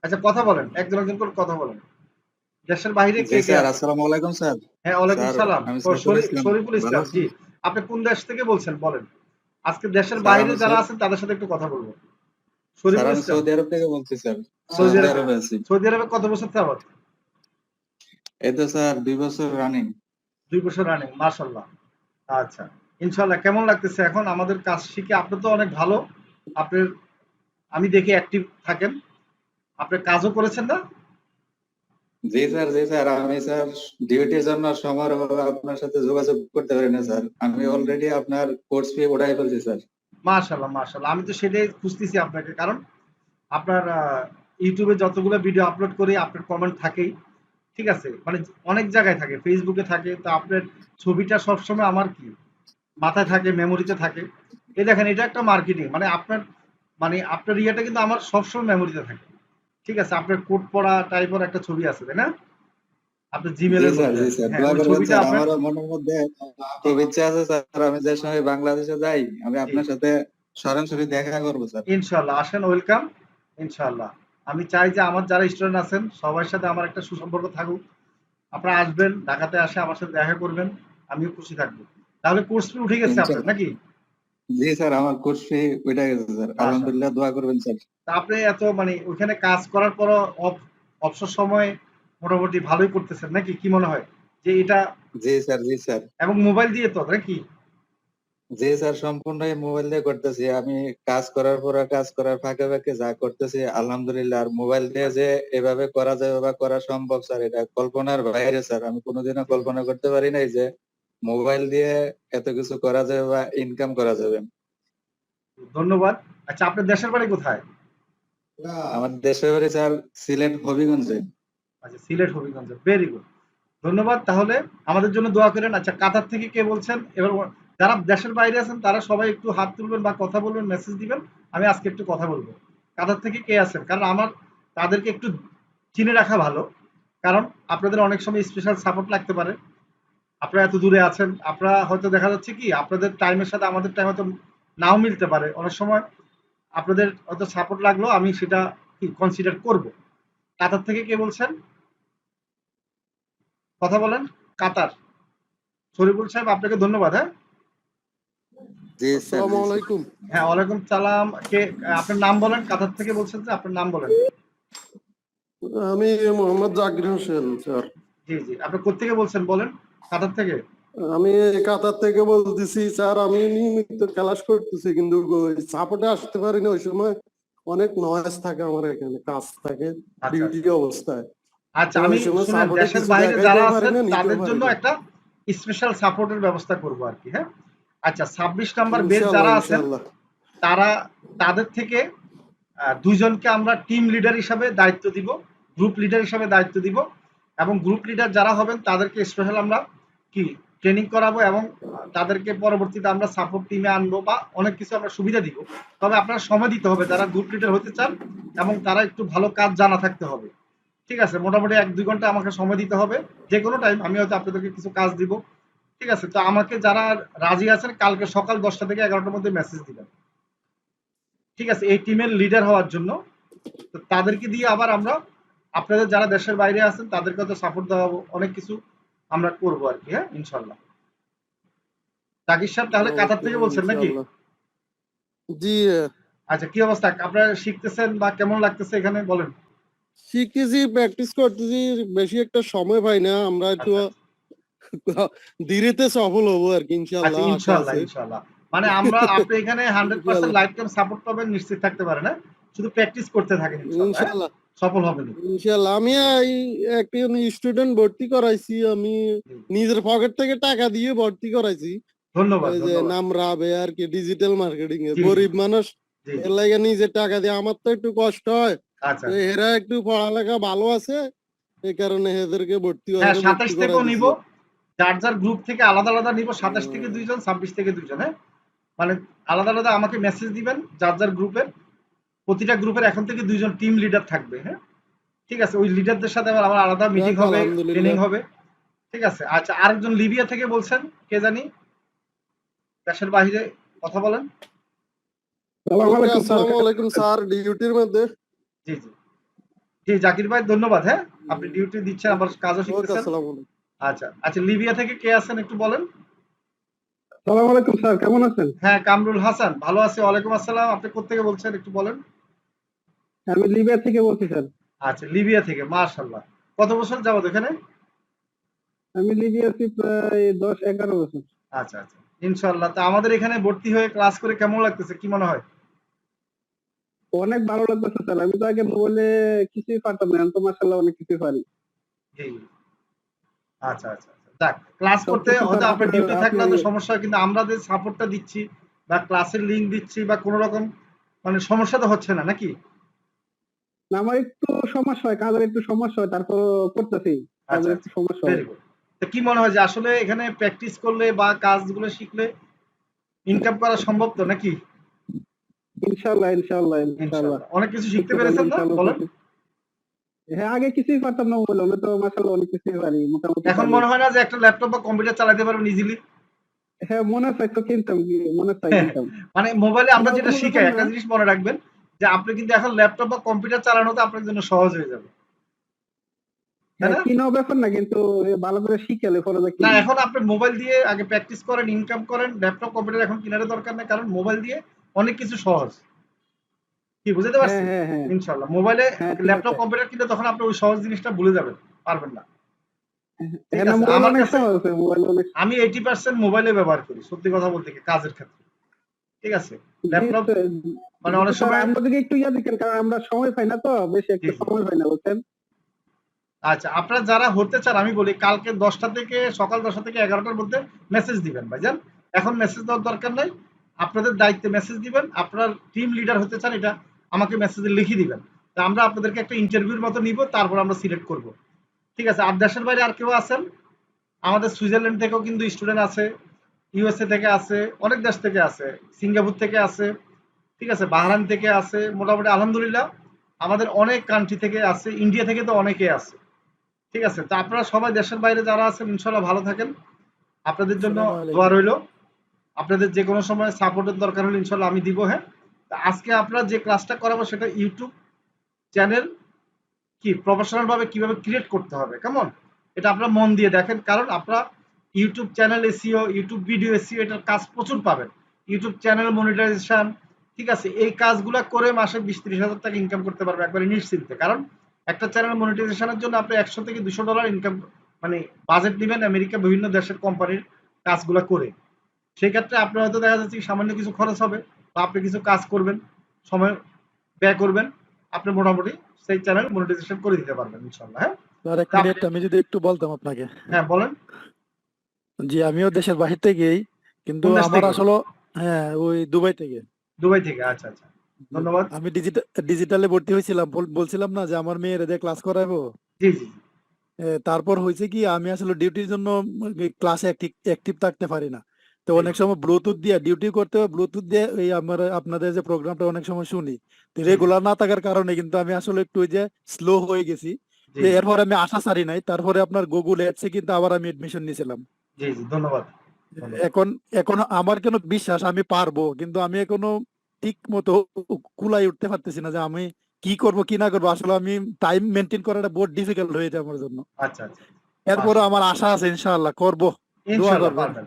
আচ্ছা কথা বলেন, একজন একজন করে কথা বলেন। দেশের বাইরে কে জি কে স্যার, আছে? আসসালামু আলাইকুম স্যার। হ্যাঁ, ওয়ালাইকুম স্যার সালাম। আমি সাইফুল ইসলাম, শরীফুল ভালো ইসলাম, জি। আছেন? আপনি কোন দেশ থেকে বলছেন বলেন? আজকে দেশের স্যার বাইরে আমি যারা আছেন তাদের সাথে একটু কথা বলবো। শরীফুল ইসলাম, সৌদি আরব থেকে বলছি স্যার। সৌদি সৌদি আরব। আরবে আছি। সৌদি আরবে কত বছর যাবত? এই তো স্যার 2 বছর রানিং। 2 বছর রানিং, মাশাআল্লাহ। আচ্ছা, ইনশাআল্লাহ কেমন লাগতেছে এখন আমাদের কাজ শিখে? আপনি তো অনেক ভালো, আপনার আমি দেখি অ্যাক্টিভ থাকেন, আপনি কাজও করেছেন না? জি স্যার, জি স্যার, আমি স্যার ডিউটির জন্য সময়ের অভাবে আপনার সাথে যোগাযোগ করতে পারি না স্যার। আমি অলরেডি আপনার কোর্স ফি উঠাই ফেলছি স্যার। মাশাআল্লাহ, মাশাআল্লাহ। আমি তো সেটাই খুঁজতেছি আপনাকে, কারণ আপনার ইউটিউবে যতগুলো ভিডিও আপলোড করি আপনার কমেন্ট থাকেই, ঠিক আছে? মানে অনেক জায়গায় থাকে, ফেসবুকে থাকে, তো আপনার ছবিটা সবসময় আমার কি মাথায় থাকে, মেমোরিতে থাকে। এই দেখেন, এটা একটা মার্কেটিং, মানে আপনার ইয়েটা কিন্তু আমার সবসময় মেমোরিতে থাকে। ঠিক আছে, আপনার কোট পরা টাইপের একটা ছবি আছে, তাই না? আপনার জি জিমেলের স্যার, মধ্যে জি আছে, স্যার, হ্যাঁ, দোয়া ওই করবেন ছবিটা স্যার। আপনার। আমারও মনের মধ্যে খুব ইচ্ছা আছে স্যার, আমি যে সময় বাংলাদেশে যাই আমি জি, আপনার সাথে সরাসরি দেখা করবো স্যার। ইনশাল্লাহ আসেন, ওয়েলকাম। ইনশাল্লাহ আমি চাই যে আমার যারা স্টুডেন্ট আছেন সবার সাথে আমার একটা সুসম্পর্ক থাকুক। আপনারা আসবেন, ঢাকাতে আসে আমার সাথে দেখা করবেন, আমিও খুশি থাকবো। তাহলে কোর্স ফি উঠে গেছে আপনার ইনশাআল্লাহ। নাকি? জি স্যার, আমার কোর্স ফি উঠে গেছে স্যার, মাশাআল্লাহ। আলহামদুলিল্লাহ, দোয়া করবেন স্যার। তা আপনি এত মানে ওইখানে কাজ করার পরও অবসর সময়ে মোটামুটি ভালোই করতেছেন নাকি? কি মনে হয় যে এটা? জি স্যার, জি স্যার, এবং মোবাইল দিয়ে তো নাকি? জি স্যার, সম্পূর্ণ মোবাইল দিয়ে করতেছি আমি। কাজ করার পর কাজ করার ফাঁকে ফাঁকে যা করতেছি আলহামদুলিল্লাহ। আর মোবাইল দিয়ে যে এভাবে করা যাবে বা করা সম্ভব স্যার, এটা কল্পনার বাইরে স্যার। আমি কোনোদিনও জি, কল্পনা করতে পারি নাই যে মোবাইল দিয়ে এত কিছু করা যাবে বা ইনকাম করা যাবে। ধন্যবাদ। আচ্ছা, আপনার দেশের বাড়ি কোথায়? আমার দেশের বাড়ি স্যার সিলেট হবিগঞ্জে। আচ্ছা, সিলেট হবিগঞ্জ, ভেরি গুড। ধন্যবাদ। তাহলে আমাদের জন্য দোয়া করেন। আচ্ছা, কাতার থেকে কে বলছেন? এবার যারা দেশের বাইরে আছেন তারা সবাই একটু হাত তুলবেন বা কথা বলবেন, মেসেজ দিবেন। আমি আজকে একটু কথা বলবো। কাতার থেকে কে আছেন? কারণ আমার তাদেরকে একটু চিনে রাখা ভালো, কারণ আপনাদের অনেক সময় স্পেশাল সাপোর্ট লাগতে পারে। আপনারা এত দূরে আছেন, আপনারা হয়তো দেখা যাচ্ছে কি আপনাদের টাইমের সাথে আমাদের টাইম হয়তো নাও মিলতে পারে। অনেক সময় আপনাদের হয়তো সাপোর্ট লাগলো, আমি সেটা কি কনসিডার করব। কাতার থেকে কে বলছেন? কথা বলেন। কাতার, শরীফুল সাহেব, আপনাকে ধন্যবাদ। হ্যাঁ, জি স্যার, আসসালামু জি স্যার। আলাইকুম। হ্যাঁ, ওয়ালাইকুম সালাম। কে? আপনার নাম বলেন, কাতার থেকে বলছেন যে, আপনার নাম বলেন। আমি মোহাম্মদ জাকির হোসেন স্যার। জি, জি, আপনি কোত্থেকে বলছেন বলেন? কাতার থেকে? আমি কাতার থেকে বলতেছি স্যার। আমি নিয়মিত ক্লাস করতেছি, কিন্তু সাপোর্টে আসতে পারি না। ওই সময় অনেক নয়েজ থাকে, আমার এখানে কাজ থাকে আচ্ছা, ডিউটি আচ্ছা। অবস্থায়। আচ্ছা, তো আমি ওই সময় শুনেন, সাপোর্টে দেশের কিছু বাইরে যারা দেখাইতেও পারি আছেন না, নিতেও তাদের পারি জন্য না। একটা স্পেশাল সাপোর্টের ব্যবস্থা করব আরকি, হ্যাঁ? আচ্ছা, 26 নাম্বার বেচ ইনশাল্লাহ, যারা আছেন ইনশাল্লাহ। তারা, তাদের থেকে ২ জনকে আমরা টিম লিডার হিসাবে দায়িত্ব দিব, গ্রুপ লিডার হিসাবে দায়িত্ব দিব, এবং গ্রুপ লিডার যারা হবেন তাদেরকে স্পেশাল আমরা কি ট্রেনিং করাবো, এবং তাদেরকে পরবর্তীতে আমরা সাপোর্ট টিমে আনবো বা অনেক কিছু আমরা সুবিধা দিব। তবে আপনারা সময় দিতে হবে যারা গ্রুপ লিডার হতে চান, এবং তারা একটু ভালো কাজ জানা থাকতে হবে। ঠিক আছে, মোটামুটি ১-২ ঘন্টা আমাকে সময় দিতে হবে। যে কোনো টাইম আমি হয়তো আপনাদেরকে কিছু কাজ দিব। ঠিক আছে, তো আমাকে যারা রাজি আছেন কালকে সকাল ১০টা থেকে ১১টার মধ্যে মেসেজ দিবেন। ঠিক আছে, এই টিমের লিডার হওয়ার জন্য। তো তাদেরকে দিয়ে আবার আমরা আপনাদের যারা দেশের বাইরে আছেন তাদেরকে তো সাপোর্ট দেওয়া, অনেক কিছু আমরা করবো আর কি, হ্যাঁ, ইনশাল্লাহ। জাকির সাহেব, তাহলে কাতার ওকে, থেকে বলছেন নাকি? ইনশাল্লাহ। জি, আচ্ছা, কি অবস্থা আপনারা শিখতেছেন বা কেমন লাগতেছে এখানে বলেন? শিখতেছি, প্র্যাকটিস করতেছি। বেশি একটা সময় পাই না। আমরা একটু আচ্ছা, আচ্ছা। ধীরেতে সফল হবো আর কি, আচ্ছা, ইনশাল্লাহ আশা ইনশাল্লাহ, আছে। ইনশাল্লাহ। মানে আপনি এখানে 100% ইনশাল্লাহ, লাইফ টাইম সাপোর্ট পাবেন, নিশ্চিত থাকতে পারেন, হ্যাঁ? শুধু প্র্যাকটিস করতে থাকেন, ইনশাল্লাহ, হ্যাঁ? ইনশাল্লাহ, সফল হবেন। ইনশাল্লাহ। আমি এই একটা স্টুডেন্ট ভর্তি করাইছি, আমি নিজের পকেট থেকে টাকা দিয়ে ভর্তি করাইছি। ধন্যবাদ, এই যে ধন্যবাদ। নাম রাবে আর কি, ডিজিটাল মার্কেটিং এ। জি, জি, গরিব মানুষ, জি, জি। এর লাগে নিজের টাকা দিয়ে। আমার তো একটু কষ্ট হয়, আচ্ছা। তো এরা একটু পড়ালেখা ভালো আছে, এই কারণে এদেরকে হ্যাঁ, ভর্তি ২৭ করাই থেকেও নিব। দিছি। যার যার গ্রুপ থেকে আলাদা আলাদা নিব। ২৭ থেকে ২ জন, ২৬ থেকে ২ জন, হ্যাঁ? মানে আলাদা আলাদা আমাকে মেসেজ দিবেন যার যার গ্রুপের। প্রতিটা গ্রুপের এখন থেকে ২ জন টিম লিডার থাকবে, হ্যাঁ? ঠিক আছে, ওই লিডারদের সাথে আমার আলাদা মিটিং যাক, হবে, ট্রেনিং আলহামদুলিল্লাহ। হবে। ঠিক আছে। আচ্ছা, আরেকজন লিবিয়া থেকে বলছেন, কে জানি? দেশের বাইরে, কথা বলেন। ওকে, আসসালামু আলাইকুম স্যার, ডিউটির মধ্যে। জি, জি। জি জাকির ভাই ধন্যবাদ। হ্যাঁ, আপনি ডিউটি দিচ্ছেন, আবার কাজও ওকে, শিখতেছেন। আসসালামু আলাইকুম। আচ্ছা আচ্ছা, লিবিয়া থেকে কে আছেন একটু বলেন। আসসালামু আলাইকুম স্যার, কেমন আছেন? হ্যাঁ, কামরুল হাসান, ভালো আছি, ওয়ালাইকুম আসসালাম। আপনি কোত্থেকে বলছেন একটু বলেন। আমি লিবিয়া থেকে বলছি স্যার। আচ্ছা, লিবিয়া থেকে, মাশাআল্লাহ। কত বছর যাবত এখানে? আমি লিবিয়া আছি প্রায় 10-11 বছর। আচ্ছা আচ্ছা, ইনশাআল্লাহ। তা আমাদের এখানে ভর্তি হয়ে ক্লাস করে কেমন লাগতেছে, কি মনে হয়? অনেক ভালো লাগতেছে স্যার, আমি তো আগে মোবাইলে কিছুই পারতাম না, এখন তো মাশাআল্লাহ অনেক কিছুই পারি। জি জি। আচ্ছা আচ্ছা আচ্ছা। যাক, ক্লাস করতে সবকিছু হয়তো স্যার আপনার আপনার ডিউটি থাকলে আপনার হয়তো সমস্যা হয়, কিন্তু আমরা যে সাপোর্টটা দিচ্ছি বা ক্লাসের লিংক দিচ্ছি বা কোনো রকম মানে সমস্যা তো হচ্ছে না নাকি? আমার একটু সমস্যা হয়, কাজের একটু সমস্যা হয়, তারপর করতেছি। আচ্ছা কাজের একটু আচ্ছা, সমস্যা হয়। Very good. তো কি মনে হয় যে আসলে এখানে প্র্যাকটিস করলে বা কাজগুলো শিখলে ইনকাম করা সম্ভব তো নাকি? ইনশাআল্লাহ, ইনশাআল্লাহ, ইনশাআল্লাহ। ইনশাআল্লাহ। অনেক কিছু শিখতে চেষ্টা করলে পেরেছেন না? ইনশাআল্লাহ বলেন। করতে। হ্যাঁ, আগে কিছুই পারতাম না মোবাইলে, আমি তো মাশাআল্লাহ অনেক কিছুই পারি, মোটামুটি এখন পারি। মনে হয় না যে একটা ল্যাপটপ বা কম্পিউটার চালাতে পারবেন ইজিলি? হ্যাঁ, মনে চাই তো কিনতাম, মনে চাই কিনতাম। মানে মোবাইলে আমরা কেনার যেটা কোনো ব্যাপার শিখাই, না। একটা জিনিস মনে রাখবেন যে আপনি কিন্তু এখন ল্যাপটপ বা কম্পিউটার চালানোটা আপনার জন্য সহজ হয়ে যাবে। তাই হ্যাঁ, না? কিনাও ব্যাপার না, কিন্তু ভালো করে শিখালে পরে যা না, কিনবো। এখন আপনি মোবাইল দিয়ে আগে প্র্যাকটিস করেন, ইনকাম করেন। ল্যাপটপ কম্পিউটার এখন কেনার দরকার নেই, কারণ মোবাইল দিয়ে অনেক কিছু সহজ। কি বুঝতে হ্যাঁ, পারছি? হ্যাঁ, হ্যাঁ, ইনশাআল্লাহ। মোবাইলে হ্যাঁ, ঠিক ল্যাপটপ আছে। কম্পিউটার কিনলে তখন আপনি ওই সহজ জিনিসটা ভুলে যাবেন। পারবেন না। ঠিক হ্যাঁ, না আছে? মোবাইল আমার অনেক কাছে সহজ আছে, মোবাইল অনেক। আমি 80% মোবাইলে ব্যবহার করি। সত্যি কথা বলতে কি, কাজের ক্ষেত্রে। ঠিক আছে? জি ল্যাপটপ স্যার, মানে জি অনেক স্যার, সময়। আমরা দিকে একটু দিকেন, কারণ আমরা সময় পাই না, তো বেশি জি, একটা জি। সময় পাই না, বুঝছেন। আচ্ছা, আপনারা যারা হতে চান আমি বলি কালকে 10টা থেকে সকাল 10টা থেকে 11টার মধ্যে মেসেজ দিবেন ভাইজান। এখন মেসেজ দেওয়ার দরকার নাই। আপনাদের দায়িত্বে মেসেজ দিবেন। আপনার টিম লিডার হতে চান, এটা আমাকে মেসেজে লিখে দিবেন। তা আমরা আপনাদেরকে একটা ইন্টারভিউর মতো নিব, তারপর আমরা সিলেক্ট করব। ঠিক আছে? আর দেশের বাইরে আর কেউ আছেন? আমাদের সুইজারল্যান্ড থেকেও কিন্তু স্টুডেন্ট আছে, ইউএসএ থেকে আছে, অনেক দেশ থেকে আছে, সিঙ্গাপুর থেকে আছে, ঠিক আছে, বাহরাইন থেকে আছে, মোটামুটি আলহামদুলিল্লাহ আমাদের অনেক কান্ট্রি থেকে আছে, ইন্ডিয়া থেকে তো অনেকে আছে। ঠিক আছে? তো আপনারা সবাই দেশের বাইরে যারা আছেন ইনশাল্লাহ ভালো থাকেন। আপনাদের জন্য আসসালামু দোয়া আলাইকুম। রইল। আপনাদের যে কোনো সময় সাপোর্টের দরকার হলে ইনশাল্লাহ আমি দিব। হ্যাঁ, তা আজকে আপনারা যে ক্লাসটা করাবো সেটা ইউটিউব চ্যানেল কি প্রফেশনাল ভাবে কিভাবে ক্রিয়েট করতে হবে, কেমন, এটা আপনারা মন দিয়ে দেখেন। কারণ আপনারা YouTube channel SEO, YouTube video SEO, এটার কাজ প্রচুর পাবেন। ইউটিউব চ্যানেল মনিটাইজেশন, ঠিক আছে, এই কাজগুলো করে মাসে 20-30 হাজার টাকা ইনকাম করতে পারবে একবারে নিশ্চিন্তে। কারণ একটা চ্যানেল মনিটাইজেশনের জন্য আপনি $100 থেকে $200 ইনকাম মানে বাজেট নেবেন আমেরিকা বিভিন্ন দেশের কোম্পানির কাজগুলো করে। সেই ক্ষেত্রে আপনার হয়তো দেখা যাচ্ছে কি সামান্য কিছু খরচ হবে, বা আপনি কিছু কাজ করবেন, সময় ব্যয় করবেন, আপনি মোটামুটি সেই চ্যানেল মনিটাইজেশন করে দিতে পারবেন ইনশাল্লাহ। হ্যাঁ, স্যার এক তা মিনিট, আমি যদি একটু বলতাম আপনাকে। হ্যাঁ বলেন। জি, আমিও দেশের বাহির থেকেই, কিন্তু কোন দেশ আমার থেকে? আসলে হ্যাঁ ওই দুবাই থেকে। দুবাই থেকে, আচ্ছা আচ্ছা, জি, ধন্যবাদ। আমি ডিজিটালে ভর্তি হয়েছিলাম, বলছিলাম না যে আমার মেয়ের দিয়ে ক্লাস করাবো। জি জি জি। তারপর হয়েছে কি, আমি আসলে ডিউটির জন্য ক্লাসে অ্যাক্টিভ থাকতে পারি না। তো জি অনেক সময় ব্লুটুথ দিয়ে ডিউটি করতে হবে, ব্লুটুথ দিয়ে এই আমার আপনাদের যে প্রোগ্রামটা অনেক সময় শুনি। তো জি রেগুলার না থাকার কারণে কিন্তু আমি আসলে একটু ওই যে স্লো হয়ে গেছি। জি তো এরপর আমি আশা ছাড়ি নাই, তারপরে আপনার গুগল অ্যাডসে কিন্তু আবার আমি এডমিশন নিয়েছিলাম। জি জি, ধন্যবাদ ধন্যবাদ। এখন এখন আমার কেন বিশ্বাস আমি পারবো, কিন্তু আমি এখনো ঠিক মতো কুলাই উঠতে পারতেছি না যে আমি কি করব কি না করবো। আসলে আমি টাইম মেনটেন করাটা বহুত ডিফিকাল্ট হয়ে যায় আমার জন্য। আচ্ছা আচ্ছা, এরপরে মাশাআল্লাহ। আমার আশা আছে ইনশাআল্লাহ করব, দোয়া ইনশাল্লাহ করবেন। পারবেন।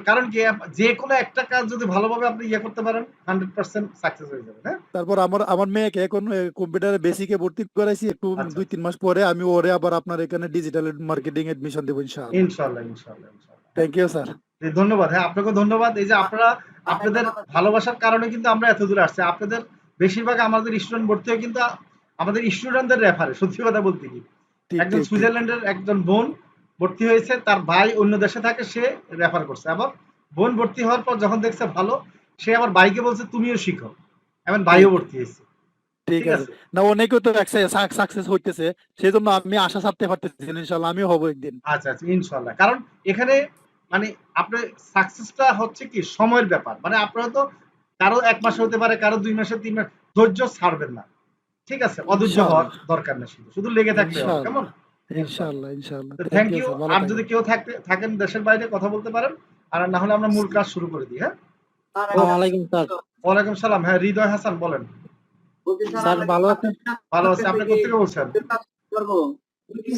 কারণ কি, যে কোনো একটা কাজ যদি ভালোভাবে আপনি ইয়ে করতে পারেন 100% সাকসেস হয়ে যাবে। হ্যাঁ, তারপর আমার আমার মেয়েকে এখন কম্পিউটারে বেসিকে ভর্তি করাইছি, একটু আচ্ছা আচ্ছা, 2-3 মাস পরে আমি ওরে আবার আপনার এখানে ডিজিটাল মার্কেটিং এডমিশন দেবো ইনশাআল্লাহ। ইনশাল্লাহ ইনশাল্লাহ ইনশাল্লাহ। হ্যাঁ, থ্যাংক ইউ স্যার। জি, ধন্যবাদ। হ্যাঁ, আপনাকেও ধন্যবাদ। এই যে আপনারা আপনাদের ভালোবাসার কারণে কিন্তু আমরা এত দূরে আসছি। আপনাদের বেশিরভাগ আমাদের স্টুডেন্ট ভর্তি হয় কিন্তু আমাদের স্টুডেন্টদের রেফারে, সত্যি কথা বলতে কি। ঠিক একজন ঠিক ঠিক। সুইজারল্যান্ডের একজন বোন ভর্তি হয়েছে, তার ভাই অন্য দেশে থাকে, সে রেফার করছে। আবার বোন ভর্তি হওয়ার পর যখন দেখছে ভালো, সে আবার ভাইকে বলছে তুমিও শিখো। এখন ভাইও ঠিক ভর্তি হয়েছে। ঠিক ঠিক আছে। আছে? না, অনেকেও তো সাকসেস হইতেছে, সেই জন্য আমি আশা ছাড়তে পারতেছি না, ইনশাআল্লাহ আমিও হবো একদিন। আচ্ছা আচ্ছা, ইনশাল্লাহ। কারণ এখানে মানে আপনার সাকসেসটা হচ্ছে কি সময়ের ব্যাপার। মানে আপনার হয়তো কারো 1 মাস হতে পারে, কারো 2 মাসে, 3 মাস। ধৈর্য ছাড়বেন না। ঠিক আছে? অধৈর্য হওয়ার ইনশাআল্লাহ, দরকার নেই, শুধু শুধু লেগে থাকতে হবে, ইনশাআল্লাহ, কেমন? ইনশাল্লাহ। ইনশাআল্লাহ, ইনশাআল্লাহ। তো thank thank you you. Sir, ভালো আর যদি থাকবেন। কেউ থাকেন দেশের বাইরে, কথা বলতে পারেন। আর না হলে আমরা মূল কাজ শুরু করে দিই। হ্যাঁ, আসসালামু আলাইকুম স্যার। ওয়ালাইকুম সালাম। হ্যাঁ, হৃদয় হাসান বলেন। স্যার ভালো আছেন? ভালো আছে। আপনি কোথেকে বলছেন?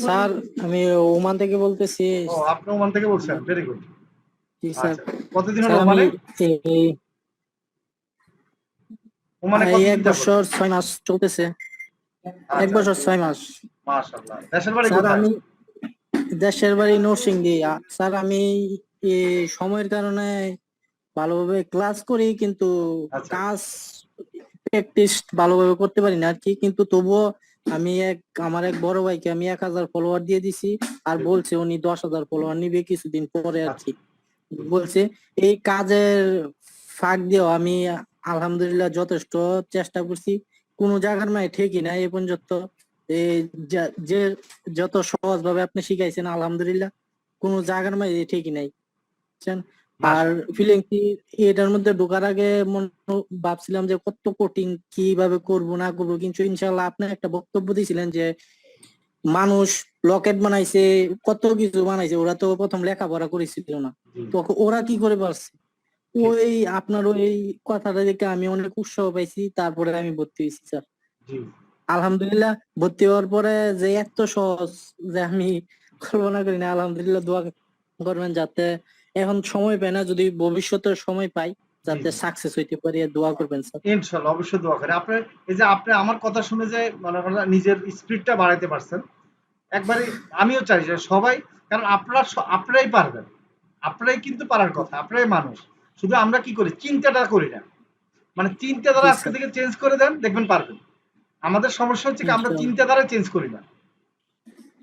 স্যার আমি ওমান থেকে বলতেছি। ও, আপনি ওমান থেকে বলছেন, ভেরি গুড। জি স্যার। আচ্ছা, কতদিন স্যার হলো আমি ওমানে? এই ওমানে এই কতদিন 1 যাবত? বছর 6 মাস চলতেছে। 1 আচ্ছা, বছর 6 মাস। মাশাআল্লাহ। দেশের বাড়ি স্যার কোথায়? আমি দেশের বাড়ি নরসিংদী। স্যার আমি এই সময়ের কারণে ভালোভাবে ক্লাস করি, কিন্তু আচ্ছা, কাজ প্র্যাকটিস ভালোভাবে করতে পারি না আর কি। কিন্তু তবুও আমি আমার এক বড় ভাইকে আমি 1000 ফলোয়ার দিয়ে দিছি, আর বলছে উনি 10,000 ফলোয়ার নিবে কিছুদিন পরে আর আচ্ছা, কি। বলছে এই কাজের ফাঁক দিয়েও আমি আলহামদুলিল্লাহ যথেষ্ট চেষ্টা করছি, কোনো জায়গার মায় ঠিকই না এই পর্যন্ত। এই যে যত সহজ ভাবে আপনি শিখাইছেন আলহামদুলিল্লাহ কোনো জায়গার মায় ঠিকই নাই, বুঝছেন। আর মাশাআল্লাহ। ফ্রিল্যান্সিং এটার মধ্যে ঢোকার আগে ভাবছিলাম যে কত কঠিন, কিভাবে করব না করবো, কিন্তু ইনশাল্লাহ আপনি একটা বক্তব্য দিয়েছিলেন যে মানুষ লকেট বানাইছে, কত কিছু বানাইছে, ওরা তো প্রথম লেখাপড়া করেছিল না, জি, তো ওরা কি করে পারছে। ঠিক, ওই আপনার ওই কথাটা দেখে আমি অনেক উৎসাহ পাইছি, তারপরে আমি ভর্তি হয়েছি স্যার। জি। আলহামদুলিল্লাহ ভর্তি হওয়ার পরে যে এত সহজ যে আমি কল্পনা করি না। আলহামদুলিল্লাহ দোয়া করবেন যাতে এখন সময় পাই না, যদি ভবিষ্যতে সময় পাই জি, যাতে জি। সাকসেস হইতে পারি, আর দোয়া করবেন স্যার। ইনশাআল্লাহ, অবশ্যই দোয়া করি। আপনি এই যে আপনি আমার কথা শুনে যে মনে করেন নিজের স্পিডটা বাড়াইতে পারছেন, একবারে আমিও চাই যে সবাই, কারণ আপনারাই পারবেন। আপনারাই কিন্তু পারার কথা, আপনারাই মানুষ। শুধু আমরা কি করি, চিন্তাটা করি না। মানে চিন্তাধারা জি আজকে স্যার। থেকে চেঞ্জ করে দেন, দেখবেন পারবেন। আমাদের সমস্যা হচ্ছে কি, আমরা ইনশাআল্লাহ। চিন্তাধারা চেঞ্জ করি না।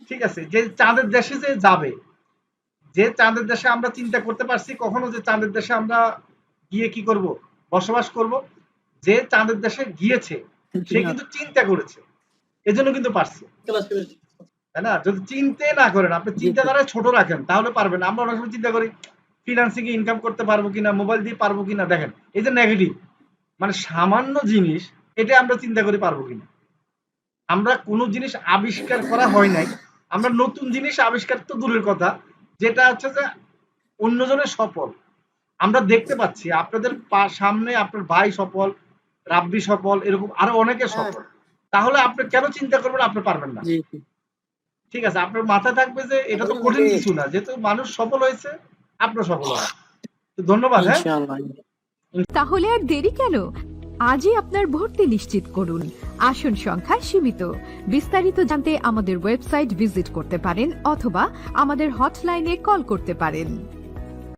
ঠিক আছে, যে চাঁদের দেশে যে যাবে, যে চাঁদের দেশে আমরা চিন্তা করতে পারছি কখনো যে চাঁদের দেশে আমরা গিয়ে কি করব, বসবাস করব। যে চাঁদের দেশে গিয়েছে সে না। কিন্তু চিন্তা করেছে, এজন্য কিন্তু পারছে, তাই না? যদি চিন্তা না করেন, আপনি জি স্যার। চিন্তাধারায় ছোট রাখেন, তাহলে পারবেন না। আমরা অনেক সময় চিন্তা করি ফ্রিল্যান্সিং এ ইনকাম করতে পারবো কিনা, মোবাইল দিয়ে পারবো কিনা। দেখেন, এই যে নেগেটিভ, মানে সামান্য জিনিস, এটা আমরা চিন্তা করি পারবো কিনা। আমরা কোনো জিনিস আবিষ্কার করা হয় নাই, আমরা নতুন জিনিস আবিষ্কার তো দূরের কথা, যেটা হচ্ছে যে অন্যজনের সফল আমরা দেখতে পাচ্ছি। আপনাদের সামনে আপনার ভাই সফল, রাব্বি সফল, এরকম আরো অনেকে সফল। তাহলে আপনি কেন চিন্তা করবেন আপনি পারবেন না? জি জি। ঠিক আছে, আপনার মাথায় থাকবে যে এটা তো কঠিন কিছু না, যেহেতু মানুষ সফল হয়েছে, আপনার সফল হবে। তো ধন্যবাদ। হ্যাঁ, ইনশাআল্লাহ। তাহলে আর দেরি কেন? আজই আপনার ভর্তি নিশ্চিত করুন। আসন সংখ্যা সীমিত। বিস্তারিত জানতে আমাদের ওয়েবসাইট ভিজিট করতে পারেন অথবা আমাদের হটলাইনে কল করতে পারেন।